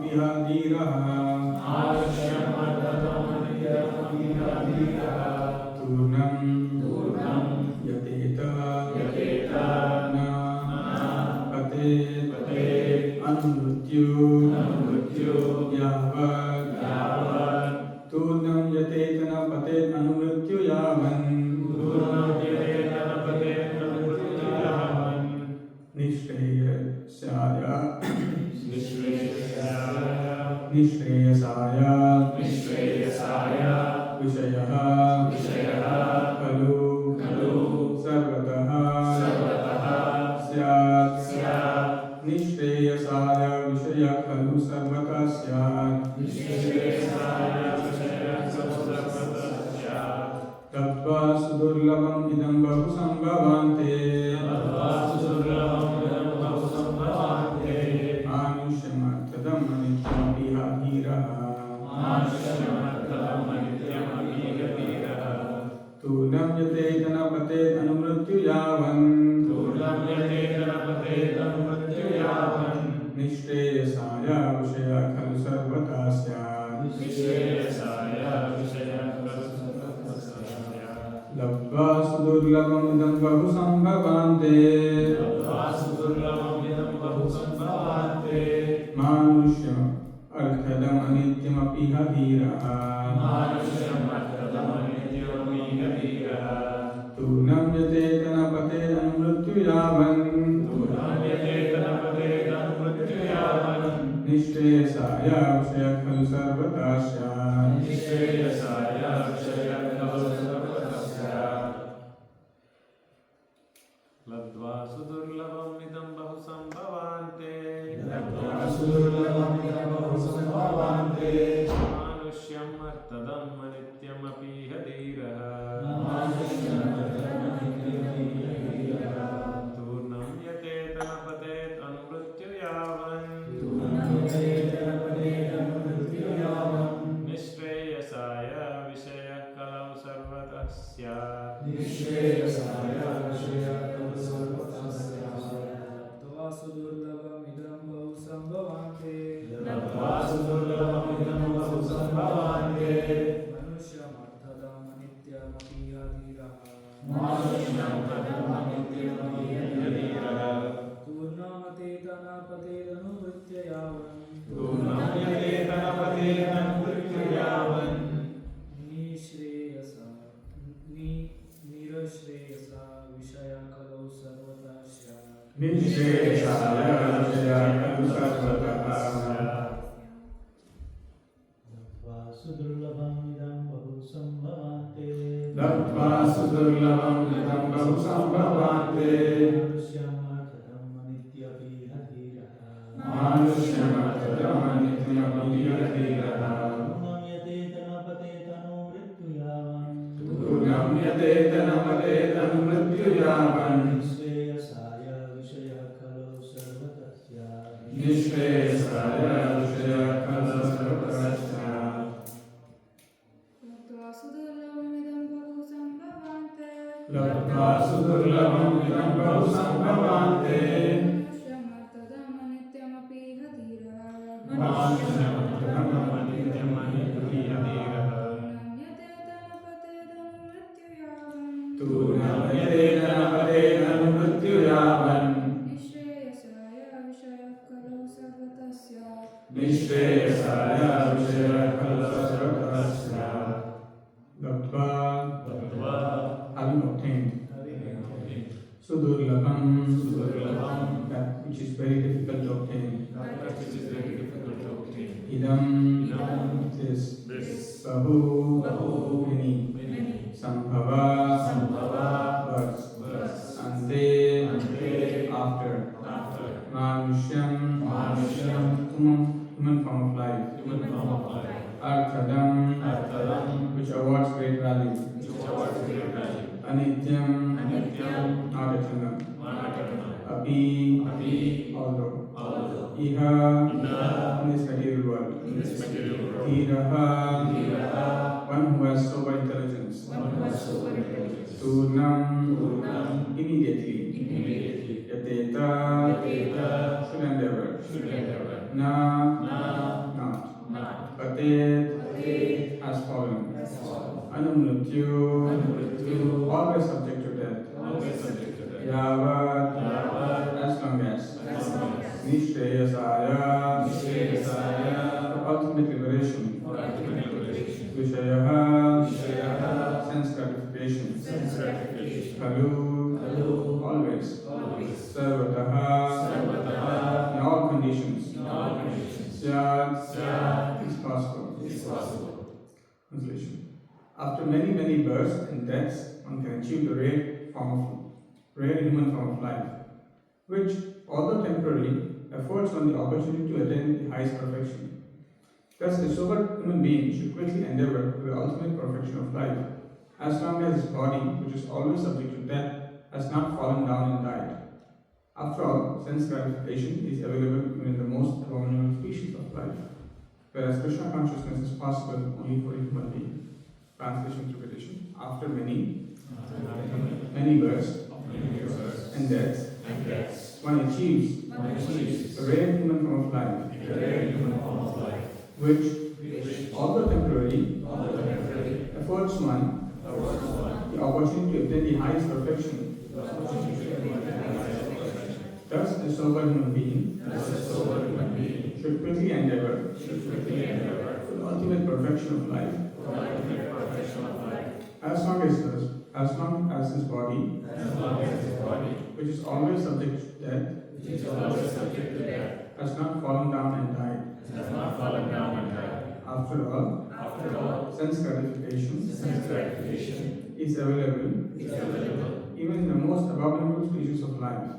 धीरः तूर्णं यतेत न पतेत् अनुमृत्यु यावत् तूर्णं यतेत न पतेत् अनुमृत्यु यावन् निःश्रेयसाय विषयः खलु सर्वतः स्यात् निःश्रेयसाय विषयः खलु सर्वतः स्यात् तत्वा सुदुर्लभम् इदं बहु सम्भवान्ते मानुष्यमर्थदम् अनित्यमपि धीरः तूर्णं यतेत न पतेत् अनुमृत्यु यावन् निःश्रेयसाय विषयः खलु सर्वतः स्यात् लब्ध्वा सुदुर्लभम् इदं बहु सम्भवान्ते मानुष्यम् अर्थदम् अनित्यमपि धीरः तूर्णं यतेत न पतेत् अनुमृत्यु यावन् निःश्रेयसाय विषयः खलु सर्वतः स्यात् लब्ध्वा सुदुर्लभम् इदं बहु सम्भवान्ते मानुष्यम् अर्थदम् अनित्यमपि धीरः तूर्णं यतेत न पतेत् अनुमृत्यु यावन् निःश्रेयसाय विषयः कलौ सर्वतः स्यात् सुदुर्लभम् इदं बहु सम्भवान्ते मनुष्यमर्थदम् अनित्यमपि धीरः तूर्णमतेत न पतेत् अनुमृत्य यावन् निरश्रेयसा विषयः खलु सर्वतः स्यात् निःश्रेयसाय विषयः खलु सर्वतः स्यात् लब्ध्वा सुदुर्लभम् इदं बहु सम्भवान्ते मानुष्यमर्थदम् अनित्यमपि धीरः तूर्णं यतेत न पतेत् अनुमृत्यु यावन् निःश्रेयसाय विषयः खलु सर्वतः स्यात् लब्ध्वा सुदुर्लभम् इदं बहु सम्भवान्ते मनुष्यमर्थदम् अनित्यमपि धीरः तूर्णं यतेत न पतेत् अनुमृत्यु यावन् निःश्रेयसाय विषयः खलु सर्वतः स्यात् लब्ध्वा having obtained sudurlabham, that which is very difficult to obtain. Idam, this, bahu, many, sambhava, births, ante, after, manushyam, human form of life, arthadam, which awards great value, anityam, not eternal, api, although, iha, in this material world, dhiraha, one who has sober intelligence, turnam, immediately, yateta, should endeavor, na, patit, has fallen. Anumrityu, always subject to death. Yavat, as long as. Nishreyasaya, for ultimate liberation. Vishayaha, sense gratification. Kalu, always. Sarvataha, in all conditions. Syat, is possible. Translation. After many births and deaths, one can achieve the rare human form of life, which, although temporary, affords one the opportunity to attain the highest perfection. Thus, a sober human being should quickly endeavor to the ultimate perfection of life, as long as his body, which is always subject to death, has not fallen down and died. After all, sense gratification is available even in the most abominable species of life, whereas Krishna consciousness is possible only for a human being. Translation to repetition. After many births and deaths, one achieves a rare human form of life, which, although temporary, affords one the opportunity to attain the highest perfection. Thus, a sober human being should quickly endeavor for the ultimate perfection of life, as long as his body, which is always subject to death, has not fallen down and died. After all, sense gratification is available even in the most abominable species of life.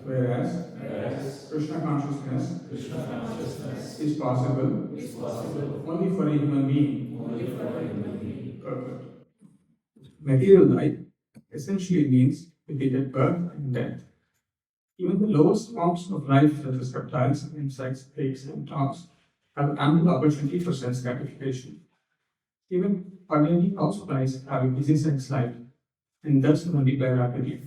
Whereas Krishna consciousness is possible only for a human being. Perfect. Material life essentially means repeated birth and death. Even the lowest forms of life, such as reptiles, insects, pigs, and dogs, have ample opportunity for sense gratification. Even ordinary houseflies have a busy sex life and thus multiply rapidly.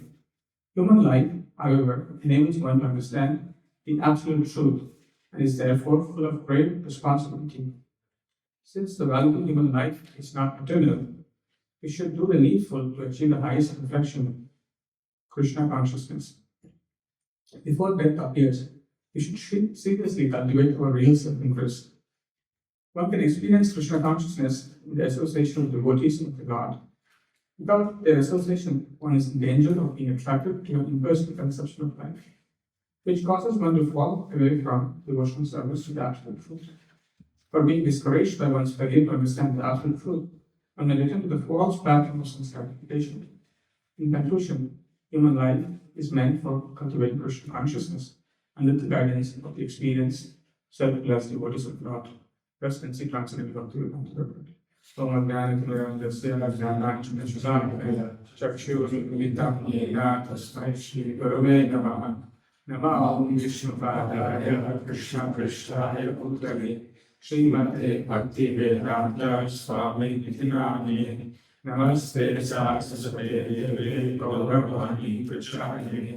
Human life, however, enables one to understand the absolute truth and is therefore full of great responsibility. Since the valuable human life is not eternal, we should do the needful to achieve the highest perfection, Krishna consciousness. Before death appears, we should seriously cultivate our real self-interest. One can experience Krishna consciousness in the association of devotees of the God. Without their association, one is in danger of being attracted to an impersonal conception of life, which causes one to fall away from devotional service to the absolute truth. For being discouraged by one's failure to understand the absolute truth, one may return to the false pattern of sense gratification. In conclusion, human life is meant for cultivating Krishna consciousness under the guidance of the experienced, self-blessed devotees of God. Thus, can see translated to the Om Jnana Chakshurumitam Yena Tasmai Shri Gurave Namaha Nama Om Vishnupadaya Krishna Krishnaya Bhutale Srimate Bhakti Vedanta Swami Nityanamine Namaste Saraswate Deve Gauravani Prachayane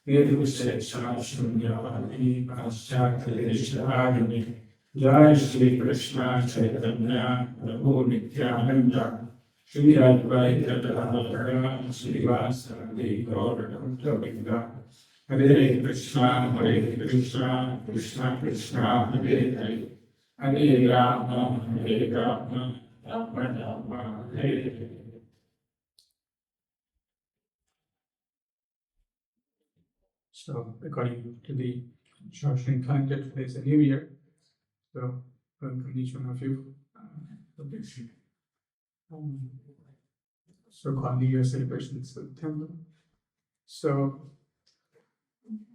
Nirvishesha Shunyavani Paschatkaleshayane Jai Shri Krishna Chaitanya Prabhu Nityananda Shri Advaita Gadadhara Srivasadi Gauragovinda Hare Krishna Krishna Krishna Hare Hare Hare Rama Rama Rama Hare Hare. So, according to the Shashin calendar, today is a new year. So, welcome each one of you. So-called New Year celebration in September. So,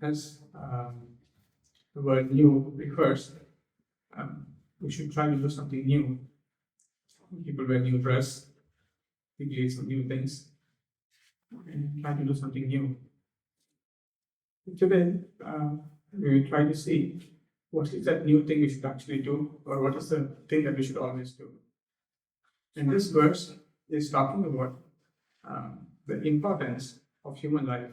as the word new refers, we should try to do something new. People wear new dress, we create some new things, and try to do something new. Today, we will try to see what is that new thing we should actually do, or what is the thing that we should always do. And this verse is talking about the importance of human life.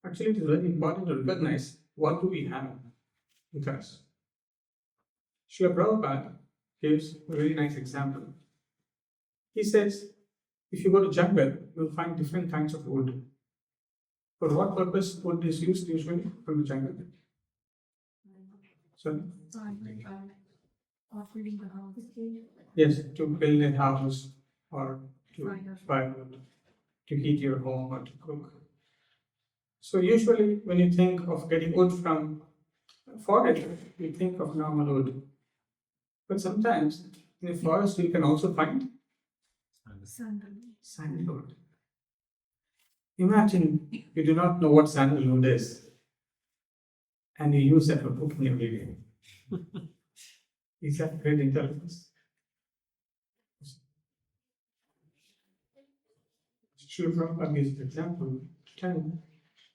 Actually, it is very important to recognize what do we have. with us. Srila Prabhupada gives a very nice example. He says, if you go to jungle, you'll find different kinds of wood. For what purpose wood is used usually from the jungle? So, Offering the house. yes, to build a house or to firewood, to heat your home or to cook. So usually when you think of getting wood from a forest, you think of normal wood. But sometimes in a forest you can also find sandalwood. Imagine you do not know what sandalwood is and you use that for cooking every day. Is that great intelligence? Srila Prabhupada gives an example to tell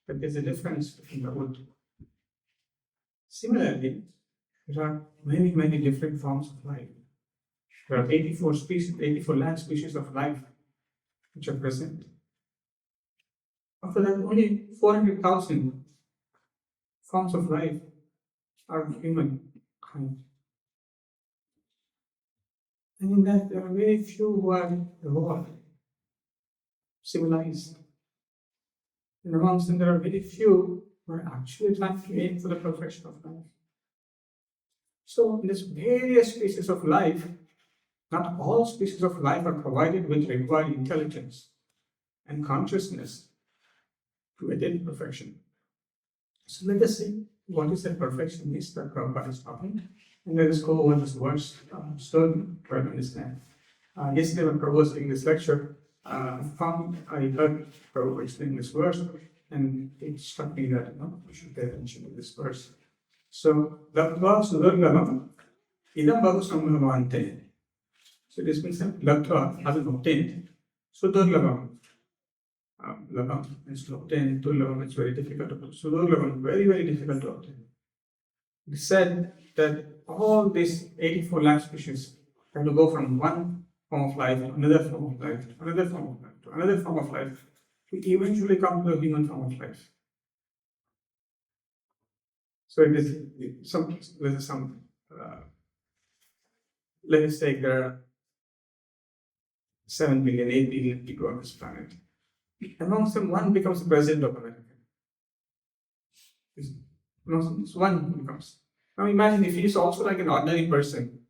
that there's a difference between the wood. Similarly, there are many, many different forms of life. There are 84 species, 84 lakh species of life which are present. After that, only 400,000 forms of life are humankind. And in that, there are very few who are evolved, civilized. And amongst them, there are very few who are actually trying to aim for the perfection of life. So, in this various species of life, not all species of life are provided with required intelligence and consciousness to attain perfection. So let us see what is that perfection is that Prabhupada is talking. And let us go over this verse slowly to try to understand. Yesterday when Prabhupada was doing this lecture, I heard Prabhupada explaining this verse, and it struck me that we should pay attention to this verse. So, Latva Sudargavam Idam Bahu Sambhavante. So this means that Latva having obtained Sudargavam. Lagam is to obtain, Durlagam is very difficult to obtain. Sudargavam, very, very difficult to obtain. It said that all these 84 lakh species have to go from one form of life to another form of life, to another form of life, to another form of life, to eventually come to a human form of life. So it is some, let us say there are 7 billion, 8 billion people on this planet. Amongst them, one becomes the president of America. One becomes. Now imagine if he is also like an ordinary person,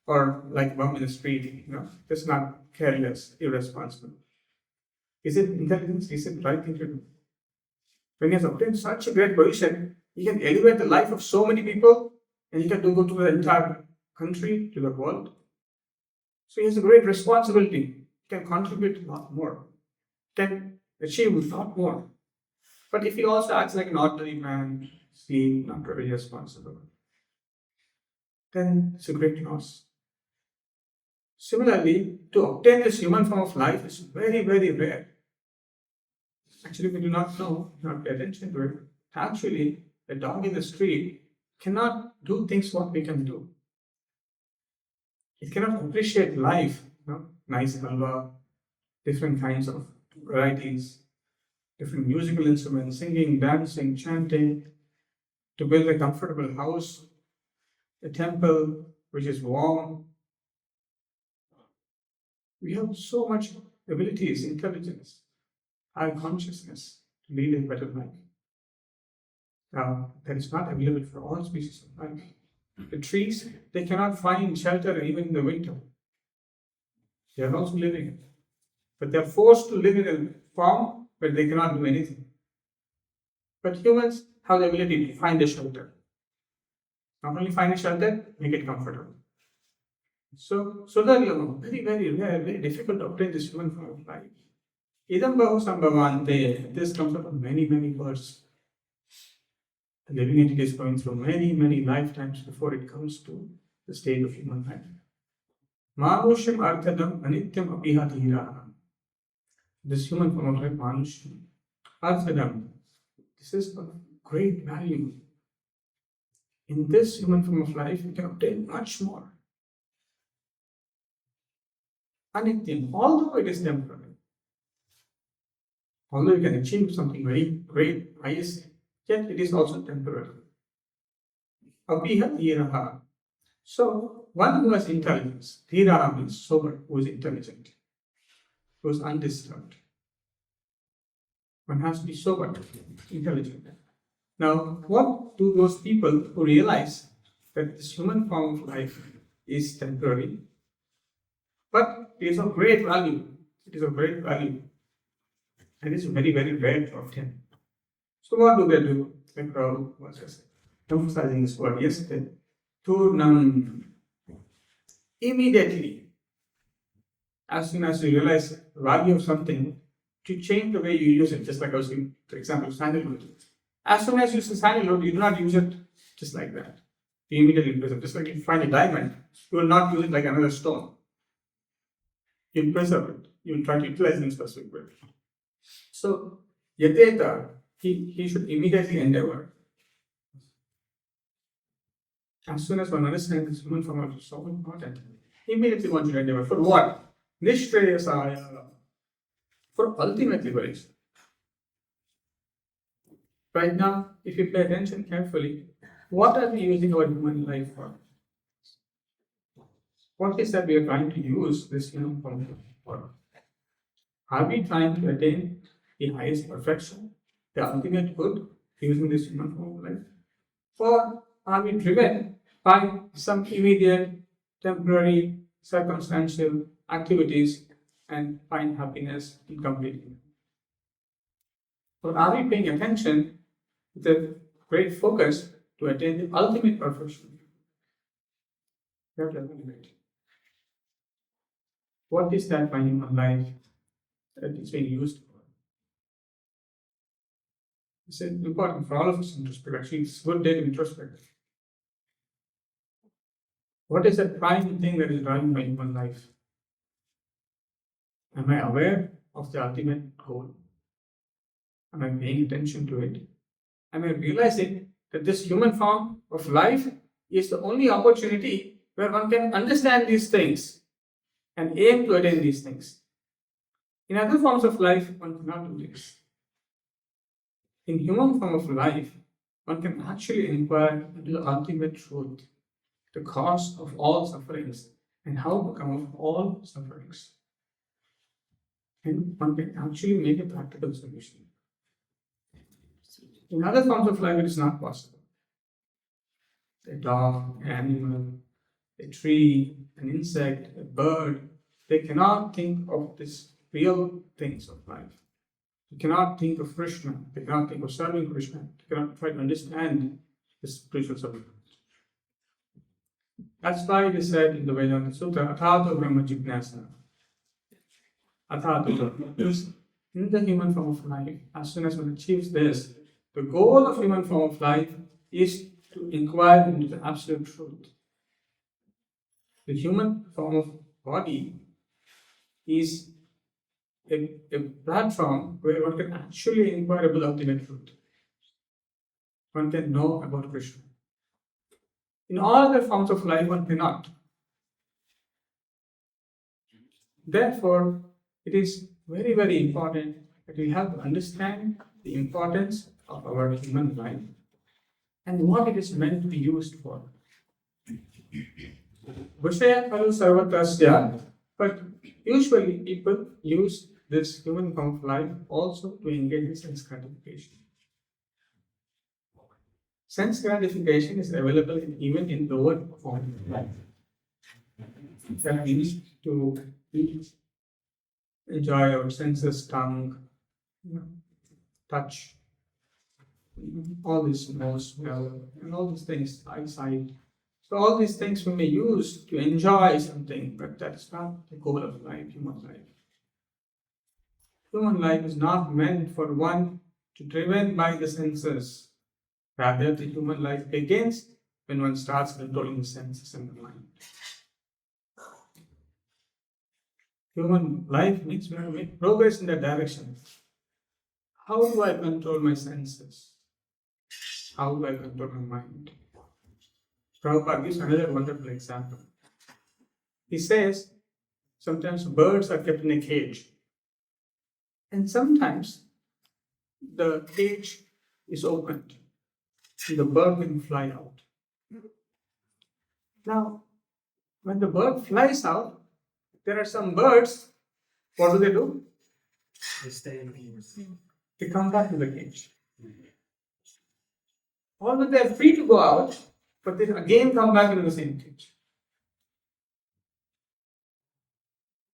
or like bum in the street, just not careless, irresponsible. Is it intelligence? Is it right thing to do? When he has obtained such a great position, he can elevate the life of so many people, and he can go to the entire country, to the world. So he has a great responsibility. He can contribute a lot more, can achieve a lot more. But if he also acts like an ordinary man, seen, not very responsible, then it's a great loss. Similarly, to obtain this human form of life is very, very rare. Actually, we do not know, not pay attention to it. Actually, a dog in the street cannot do things what we can do. It cannot appreciate life, nice halwa, different kinds of varieties, different musical instruments, singing, dancing, chanting, to build a comfortable house, a temple which is warm. We have so much abilities, intelligence, our consciousness to lead a better life. Now, that is not available for all species of life. The trees, they cannot find shelter even in the winter. They are also living it. But they are forced to live in a form where they cannot do anything. But humans have the ability to find a shelter. Not only find a shelter, make it comfortable. So that very, very rare, very difficult to obtain this human form of life. Idam bahu sambhavante. This comes up in many, many words. The living entity is going through many, many lifetimes before it comes to the state of human life. Manusham arthadam anityam apihatira. This human form of life, Manusham arthadam. This is of great value. In this human form of life, you can obtain much more. Anityam, although it is temporary, although you can achieve something very great, highest, yet it is also temporary. apiha dhiraha. So, one who has intelligence, dhiraha means sober, who is intelligent, who is undisturbed. One has to be sober, intelligent. Now, what do those people who realize that this human form of life is temporary, but it is of great value? It is of great value, and it's very, very rare to obtain. So, what do they do? Like Rahul was just emphasizing this word yesterday. Turnam. Immediately, as soon as you realize the value of something, to change the way you use it, just like I was giving, for example, sandalwood. As soon as you use sandalwood, you do not use it just like that. You immediately use it. Just like if you find a diamond, you will not use it like another stone. You will preserve it. You will try to utilize it in a specific way. So, Yateta, he should immediately endeavor. As soon as one understands this human form is so important, immediately one should endeavor. For what? Nishreyasaya. For ultimate liberation. Right now, if you pay attention carefully, what are we using our human life for? What is that we are trying to use this human form for? Are we trying to attain the highest perfection, the ultimate good, using this human form of life? Or are we driven by some immediate, temporary, circumstantial activities and find happiness in completing them? Or are we paying attention with a great focus to attain the ultimate perfection? We have to evaluate. What is that my human life that is being used for? It's important for all of us to introspect. Actually, it's a good day to introspect. What is the prime thing that is driving my human life? Am I aware of the ultimate goal? Am I paying attention to it? Am I realizing that this human form of life is the only opportunity where one can understand these things and aim to attain these things? In other forms of life, one cannot do this. In human form of life, one can actually inquire into the ultimate truth, the cause of all sufferings, and how to come of all sufferings. And one can actually make a practical solution. In other forms of life, it is not possible. A dog, an animal, a tree, an insect, a bird, they cannot think of these real things of life. They cannot think of Krishna, they cannot think of serving Krishna, they cannot try to understand the spiritual subject. That's why it is said in the Vedanta Sutra, Athato Brahma Jignasa. Athato Brahma. In the human form of life, as soon as one achieves this, the goal of human form of life is to inquire into the absolute truth. The human form of body is a platform where one can actually inquire about the ultimate truth. One can know about Krishna. In all other forms of life, one cannot. Therefore, it is very, very important that we have to understand the importance of our human life and what it is meant to be used for. Vishaya khalu sarvatasya, but usually people use this human form of life also to engage in sense gratification. Sense gratification is available even in lower form of life. That means to enjoy our senses, tongue, touch, all these nose, smell, and all these things, eyesight. So all these things we may use to enjoy something, but that is not the goal of life, human life. Human life is not meant for one to be driven by the senses. Rather, the human life begins when one starts controlling the senses and the mind. Human life means we have to make progress in that direction. How do I control my senses? How do I control my mind? Prabhupada gives another wonderful example. He says, sometimes birds are kept in a cage. And sometimes the cage is opened and the bird can fly out. Now, when the bird flies out, there are some birds, what do? They stay in the They come back to the cage. Although they are free to go out, but they again come back into the same cage.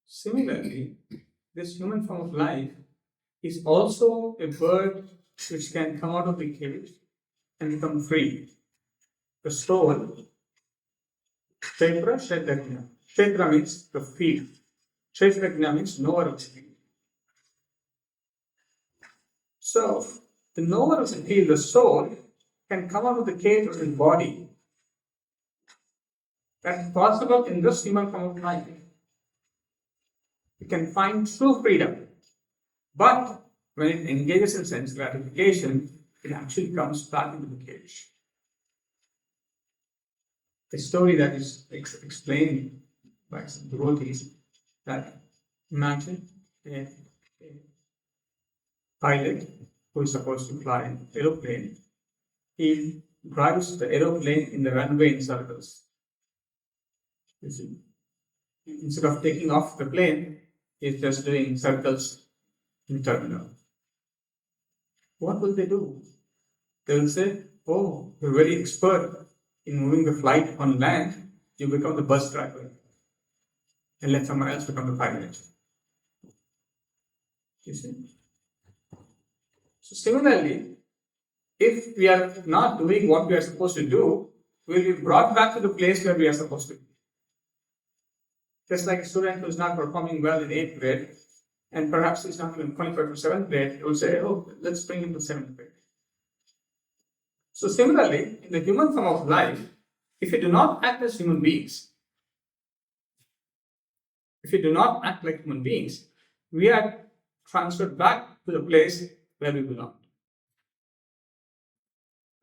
Similarly, this human form of life is also a bird which can come out of the cage and become free. The soul, Kshetra, Kshetrajna. Kshetra means the field. Kshetrajna means knower of the field. So, the knower of the field, the soul, can come out of the cage of his body. That's possible in this human form of life. You can find true freedom. But when it engages in sense gratification, it actually comes back into the cage. A story that is explained by some devotees that imagine a pilot who is supposed to fly an aeroplane. He drives the aeroplane in the runway in circles. You see, instead of taking off the plane, he's just doing circles in terminal. What will they do? They will say, "Oh, you're very expert in moving the flight on land. You become the bus driver, and let someone else become the pilot." You see. So similarly, if we are not doing what we are supposed to do, we'll be brought back to the place where we are supposed to be. Just like a student who is not performing well in 8th grade, and perhaps he's not even qualified for 7th grade, will say, "Oh, let's bring him to 7th grade." So similarly, in the human form of life, if we do not act as human beings, if we do not act like human beings, we are transferred back to the place where we belong.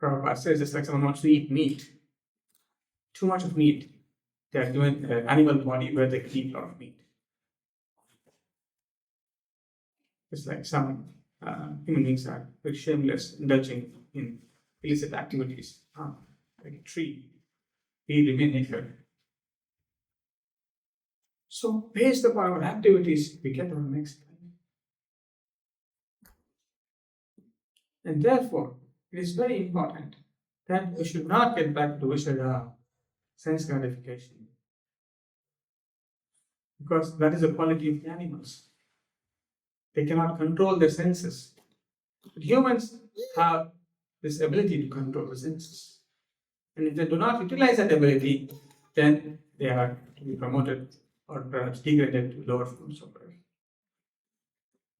Prabhupada says it's like someone wants to eat meat, too much of meat. They are given an animal body where they can eat a lot of meat. It's like some human beings are very shameless, indulging in illicit activities, like a tree. We remain naked. So, based upon our activities, we get our next life. And therefore, it is very important that we should not get back to Vishaya, sense gratification, because that is the quality of the animals. They cannot control their senses. But humans have this ability to control the senses. And if they do not utilize that ability, then they are to be promoted or perhaps degraded to lower forms of life.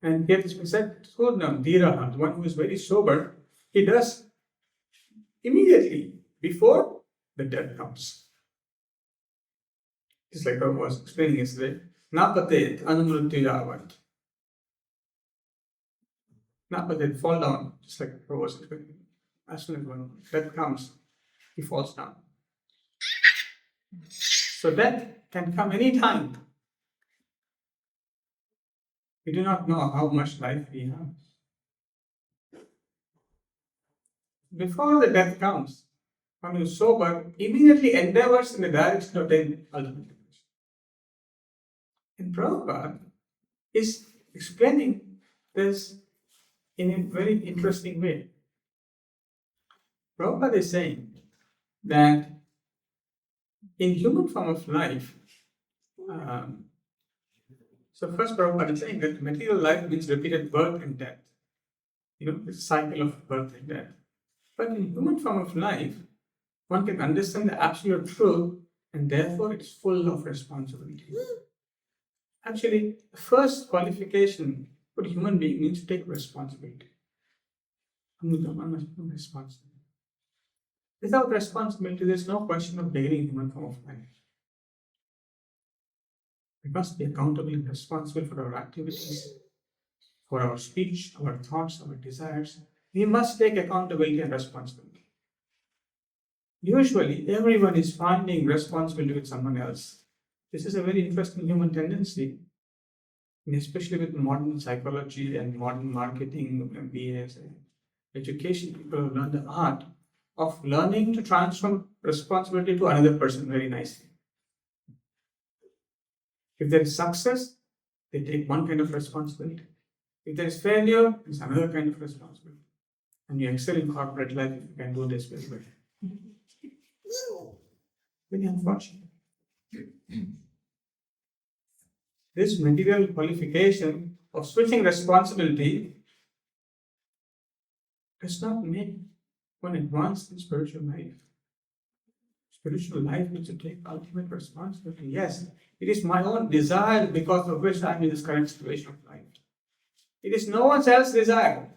And here it's been said, Surnam, Dhiraha, the one who is very sober, he does immediately before the death comes. Just like I was explaining yesterday, Napatet Anumrutyu Yavat. Napatet, fall down, just like I was explaining. As soon as one death comes, he falls down. So death can come any time. We do not know how much life we have. Before the death comes, one who is sober immediately endeavors in the direction of attaining ultimate liberation. And Prabhupada is explaining this in a very interesting way. Prabhupada is saying that in human form of life, so first Prabhupada is saying that material life means repeated birth and death. The cycle of birth and death. But in human form of life, one can understand the absolute truth and therefore it's full of responsibility. Actually, the first qualification for a human being means to take responsibility. One must be responsible. Without responsibility, there's no question of beginning human form of life. We must be accountable and responsible for our activities, for our speech, our thoughts, our desires. We must take accountability and responsibility. Usually, everyone is finding responsibility with someone else. This is a very interesting human tendency, and especially with modern psychology and modern marketing, MBAs, and education. People have learned the art of learning to transfer responsibility to another person very nicely. If there is success, they take one kind of responsibility. If there is failure, it's another kind of responsibility. And you excel in corporate life if you can do this very well. Very unfortunate. This material qualification of switching responsibility does not make one advance in spiritual life. Spiritual life needs to take ultimate responsibility. Yes, it is my own desire because of which I am in this current situation of life. It is no one else's desire.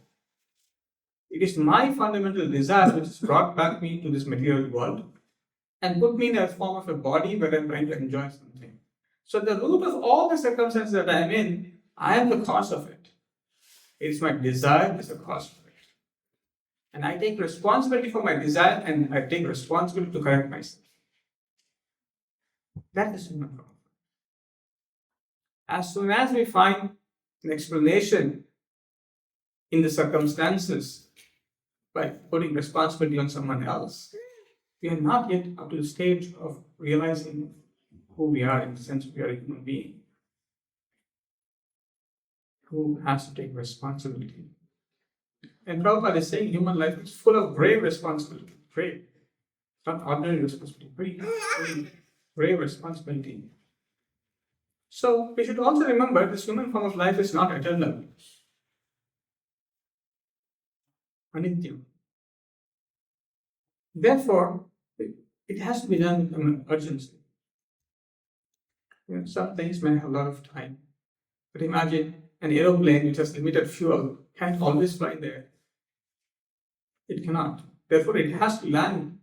It is my fundamental desire which has brought back me to this material world and put me in a form of a body where I am trying to enjoy something. So the root of all the circumstances that I am in, I am the cause of it. It is my desire that is the cause of it. And I take responsibility for my desire and I take responsibility to correct myself. That is human problem. As soon as we find an explanation in the circumstances by putting responsibility on someone else, we are not yet up to the stage of realizing who we are, in the sense we are a human being who has to take responsibility. And Prabhupada is saying human life is full of grave responsibility. Grave. Not ordinary responsibility. Very grave responsibility. So we should also remember this human form of life is not eternal. Anitya. Therefore, it has to be done with urgency. Some things may have a lot of time. But imagine an aeroplane which has limited fuel can't always fly there. It cannot. Therefore, it has to land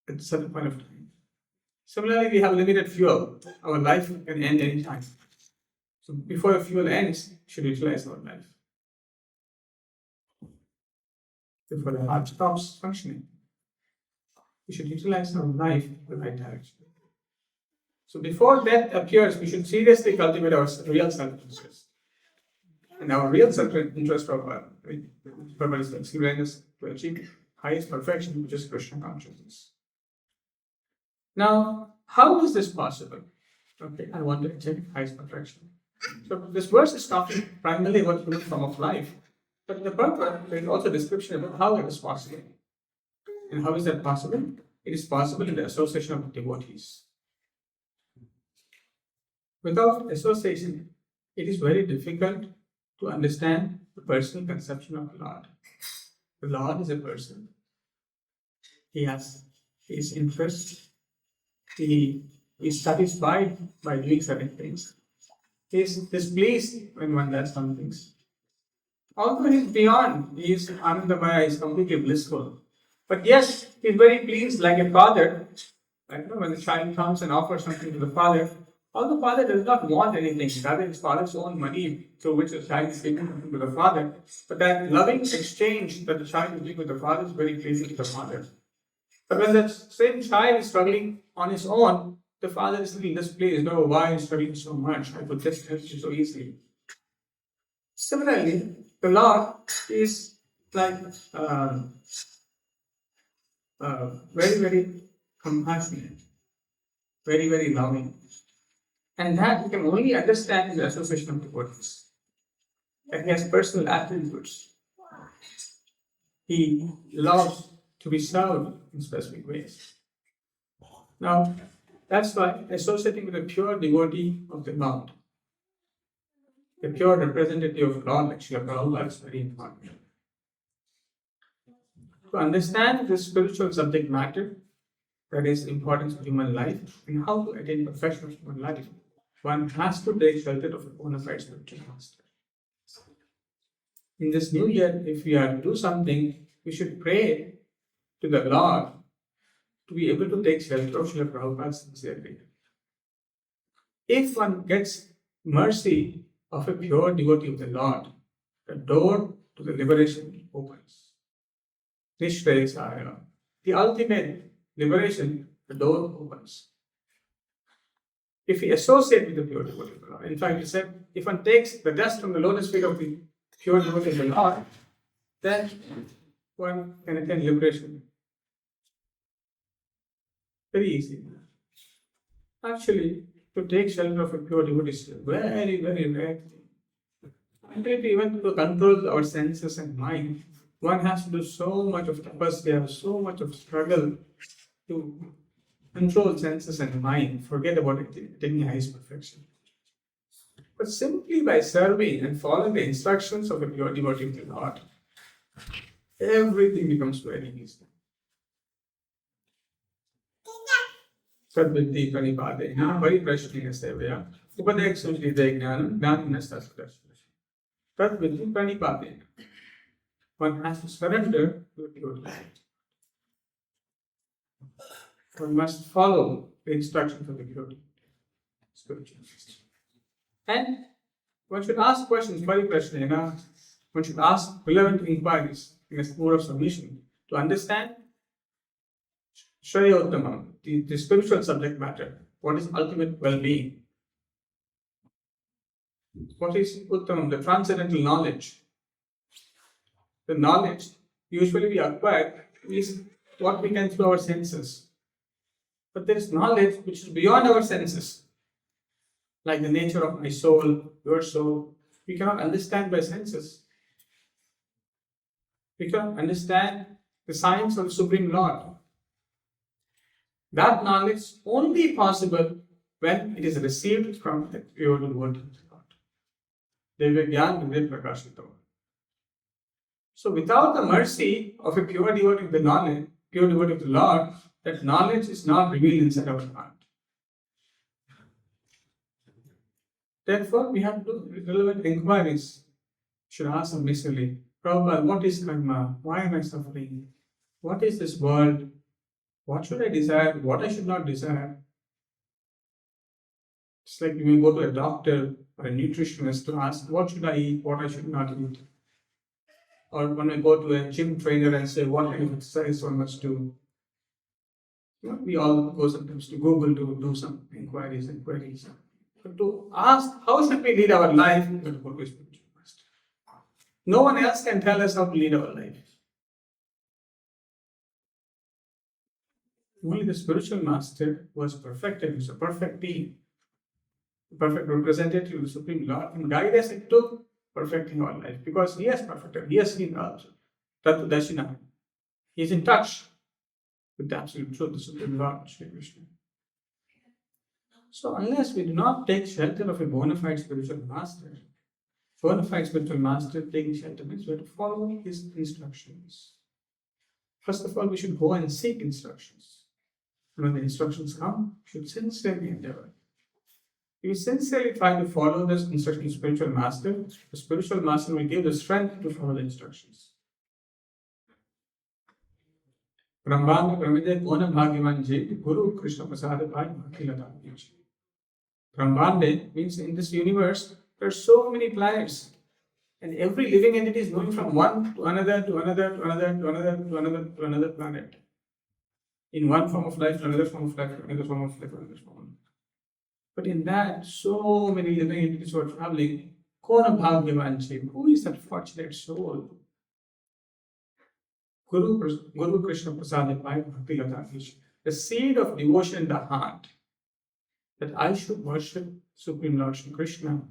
at a certain point of time. Similarly, we have limited fuel. Our life can end any time. So before the fuel ends, we should utilize our life. Before the heart stops functioning, we should utilize our life in the right direction. So before death appears, we should seriously cultivate our real self-interest. And our real self-interest is to achieve highest perfection, which is Krishna consciousness. Now, how is this possible? Okay, I want to achieve highest perfection. So this verse is talking primarily about human form of life, but in the purport, there is also a description about how it is possible. And how is that possible? It is possible in the association of devotees. Without association, it is very difficult to understand the personal conception of the Lord. The Lord is a person. He has his interests. He is satisfied by doing certain things. He is displeased when one does some things. Although he is beyond, he is Anandamaya, he is completely blissful. But yes, he is very pleased like a father. Like when the child comes and offers something to the father, although the father does not want anything, rather his father's own money through which the child is giving something to the father. But that loving exchange that the child is doing with the father is very pleasing to the father. But when the same child is struggling on his own, the father is little displeased. Oh, why are you struggling so much? I could just help you so easily. Similarly, the Lord is like very, very compassionate, very, very loving. And that we can only understand in the association of devotees. That he has personal attributes. He loves to be served in specific ways. Now, that's why associating with a pure devotee of the Lord, a pure representative of Lord like Srila Prabhupada is very important. To understand this spiritual subject matter, that is the importance of human life and how to attain perfection of human life, one has to take shelter of a bona fide spiritual master. In this new year, if we are to do something, we should pray to the Lord to be able to take shelter of Srila Prabhupada sincerely. If one gets mercy of a pure devotee of the Lord, the door to the liberation opens. Nishreyasaya, the ultimate liberation, the door opens. If we associate with the pure devotee of the Lord, in fact, he said, if one takes the dust from the lotus feet of the pure devotee of the Lord, then one can attain liberation? Very easy. Actually, to take shelter of a pure devotee is very, very rare thing. And even to control our senses and mind, one has to do so much of tapasya, so much of struggle to control senses and mind, forget about attaining highest perfection. But simply by serving and following the instructions of a pure devotee of the Lord, everything becomes very easy. Sadbuddhi pranipade, pariprashtina sevaya, upadeksham shrite jnanam, jnanam nastastasya. Sadbuddhi pranipade. One has to surrender to a pure devotee. One must follow the instructions of the pure spiritual system. And one should ask questions, pariprashtina. One should ask relevant inquiries in a mode of submission to understand Shreyottamam, the spiritual subject matter. What is ultimate well-being? What is Uttamam, the transcendental knowledge? The knowledge usually we acquire is what we can through our senses. But there is knowledge which is beyond our senses, like the nature of my soul, your soul. We cannot understand by senses. We cannot understand the science of the Supreme Lord. That knowledge is only possible when it is received from the pure word of God. So without the mercy of a pure devotee of the knowledge, pure devotee of the Lord, that knowledge is not revealed inside our heart. Therefore, we have to do relevant inquiries. Should ask submissively, Prabhupada, what is karma? Why am I suffering? What is this world? What should I desire? What I should not desire? It's like you may go to a doctor or a nutritionist to ask, what should I eat? What I should not eat? Or when I go to a gym trainer and say, what kind of exercise one must do? We all go sometimes to Google to do some inquiries and queries. But to ask, how should we lead our life? We have to go to a spiritual master. No one else can tell us how to lead our life. Only the spiritual master was perfected, was a perfect being, a perfect representative of the Supreme Lord, and guide us into perfecting our life because he has perfected, he has seen also. Tattva he is in touch with the absolute truth, the Supreme Lord, Sri Krishna. So, unless we do not take shelter of a bona fide spiritual master taking shelter means we have to follow his instructions. First of all, we should go and seek instructions. When the instructions come, we should sincerely endeavor. If we sincerely try to follow this instruction of spiritual master, the spiritual master will give the strength to follow the instructions. Brahmanda Pramide Kona Bhagyavan Jai Guru Krishna Prasada Bhai Bhaktilata. Brahmanda means in this universe there are so many planets, and every living entity is moving from one to another to another to another to another to another to another planet. In one form of life to another form of life to another form of life to another form of life. But in that, so many living entities who are traveling, Kona Bhagyavan, who is that fortunate soul? Guru Krishna Prasad Bhakti Lata, the seed of devotion in the heart, that I should worship Supreme Lord Shri Krishna,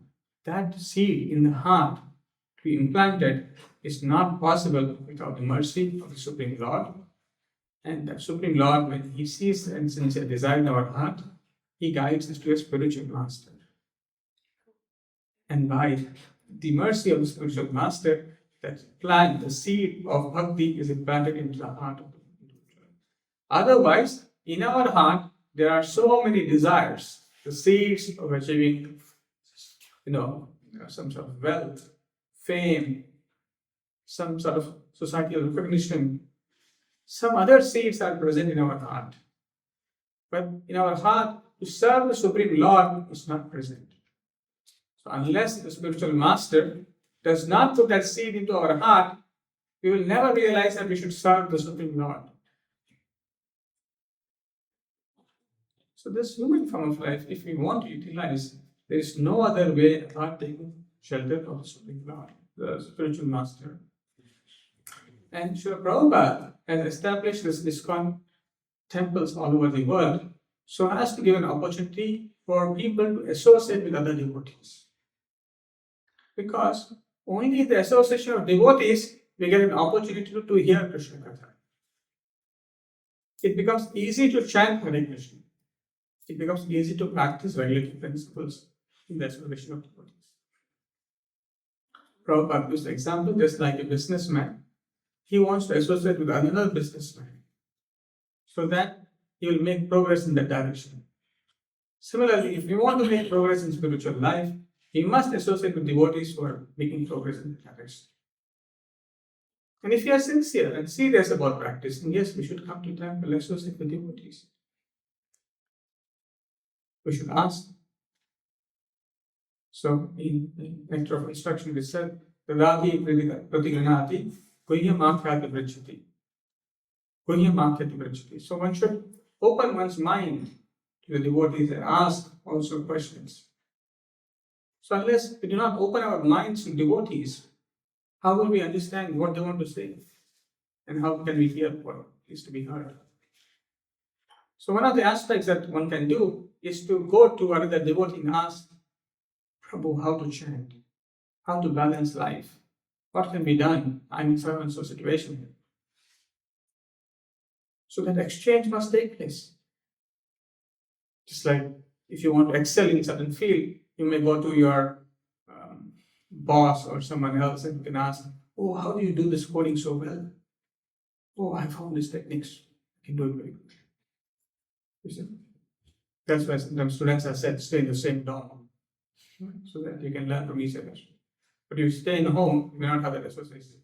that seed in the heart to be implanted is not possible without the mercy of the Supreme Lord. And the Supreme Lord, when he sees and sincere desire in our heart, he guides us to a spiritual master. And by the mercy of the spiritual master, that plant, the seed of bhakti is implanted into the heart of the individual. Otherwise, in our heart, there are so many desires, the seeds of achieving, some sort of wealth, fame, some sort of societal recognition. Some other seeds are present in our heart. But in our heart, to serve the Supreme Lord is not present. So unless the spiritual master does not put that seed into our heart, we will never realize that we should serve the Supreme Lord. So this human form of life, if we want to utilize, there is no other way apart taking shelter of the Supreme Lord, the spiritual master. And Srila Prabhupada has established this ISKCON temples all over the world so as to give an opportunity for people to associate with other devotees. Because only in the association of devotees we get an opportunity to hear Krishna Katha. It becomes easy to chant Hare Krishna. It becomes easy to practice regulatory principles in the association of devotees. Prabhupada used the example just like a businessman. He wants to associate with another businessman so that he will make progress in that direction. Similarly, if you want to make progress in spiritual life, you must associate with devotees who are making progress in that direction. And if you are sincere and serious about practicing, yes, we should come to temple and associate with devotees. We should ask. So, in the Nectar of Instruction, it said, Tadati pratigranati guhyam akhyati vrachati. Guhyam akhyati vrachati. So, one should open one's mind to the devotees and ask also questions. So, unless we do not open our minds to devotees, how will we understand what they want to say? And how can we hear what is to be heard? So, one of the aspects that one can do is to go to another devotee and ask, Prabhu, how to chant, how to balance life, what can be done? I'm in so and so situation. So, that exchange must take place. Just like if you want to excel in a certain field, you may go to your boss or someone else and you can ask, oh, how do you do this coding so well? Oh, I found these techniques. I can do it very good. You see? That's why sometimes students are said stay in the same dorm so that you can learn from each other. But if you stay in home, you may not have that association.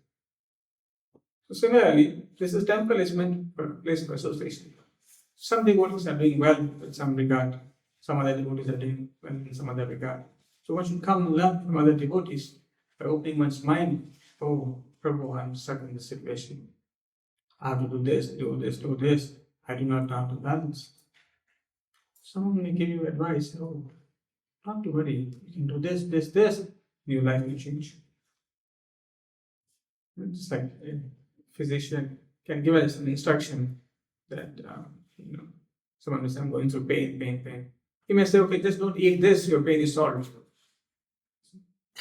So similarly, this temple is meant for a place of association. Some devotees are doing well in some regard. Some other devotees are doing well in some other regard. So one should come and learn from other devotees by opening one's mind. Oh, Prabhu, I'm stuck in this situation. I have to do this, do this, do this. I do not know how to balance. Someone may give you advice. Oh, not to worry. You can do this, this, this. Your life will change. It's like a physician can give us an instruction that, someone will say, I'm going through pain. He may say, okay, just don't eat this, your pain is solved.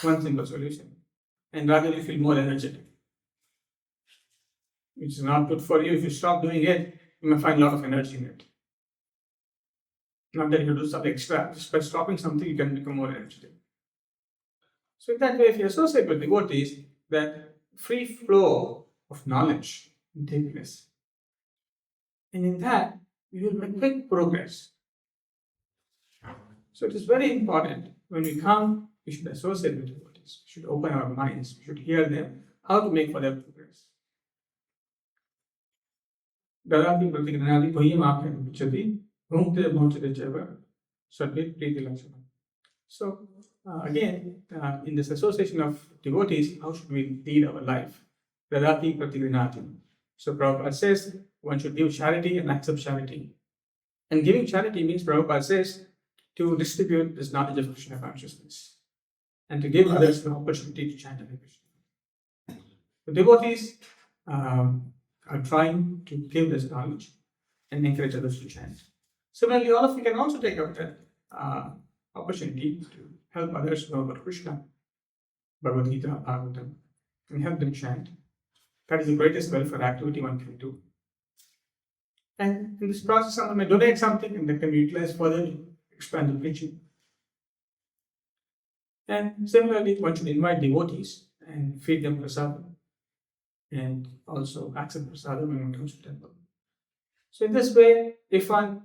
One simple solution. And rather you feel more energetic. Which is not good for you. If you stop doing it, you may find a lot of energy in it. Not that you do something extra. Just by stopping something, you can become more energetic. So in that way, if you associate with devotees, that free flow of knowledge will take place. And in that, you will make quick progress. So it is very important when we come, we should associate with devotees. We should open our minds. We should hear them, how to make further progress. Dadati pratigranati guhyam akhyati vrachati bhunte bhunte chaiva sarve priti lakshana. So again, in this association of devotees, how should we lead our life? Dadati pratigranati. So Prabhupada says one should give charity and accept charity. And giving charity means, Prabhupada says, to distribute this knowledge of Krishna consciousness and to give others an opportunity to chant Hare Krishna. The devotees are trying to give this knowledge and encourage others to chant. Similarly, all of you can also take up that opportunity to help others know about Krishna, Bhagavad Gita, Bhagavatam, and help them chant. That is the greatest welfare activity one can do. And in this process, someone may donate something and that can be utilized further to expand the preaching. And similarly, one should invite devotees and feed them prasadam and also accept prasadam when one comes to temple. So in this way, if one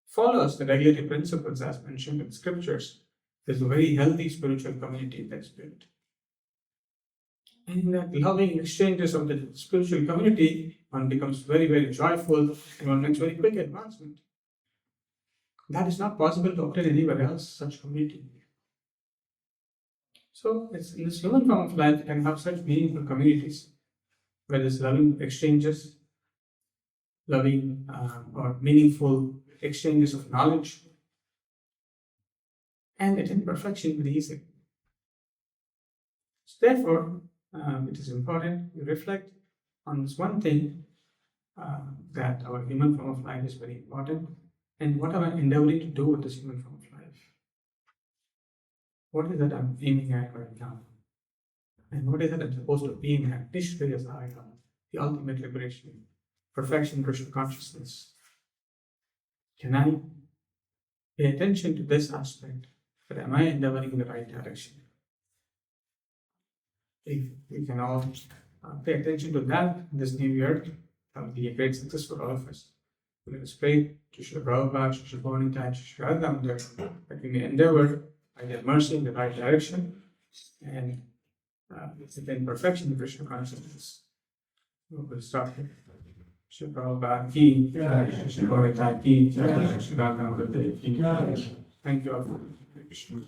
follows the regulatory principles as mentioned in the scriptures, there's a very healthy spiritual community that's built. And in that loving exchanges of the spiritual community, one becomes very, very joyful and one makes very quick advancement. That is not possible to obtain anywhere else, such community. So it's in this human form of life, you can have such meaningful communities where there's loving exchanges, loving or meaningful exchanges of knowledge, and attain perfection with ease. So therefore, it is important you reflect on this one thing, that our human form of life is very important, and what am I endeavoring to do with this human form of life? What is it I'm aiming at right now? And what is it I'm supposed to be aiming at? Nishriya Sahaya, the ultimate liberation, perfection, Krishna consciousness. Can I pay attention to this aspect? But am I endeavoring in the right direction? If we can all pay attention to that this new year, that will be a great success for all of us. Let us pray to Sri Prabhupada, Sri Bonita, Sri Radhamdar, that we may endeavor by their mercy in the right direction and attain perfection in Krishna consciousness. We'll stop here. Sri Prabhupada ki, Sri Bonita ki, Sri Radhamdar ki. Thank you all for Krishna.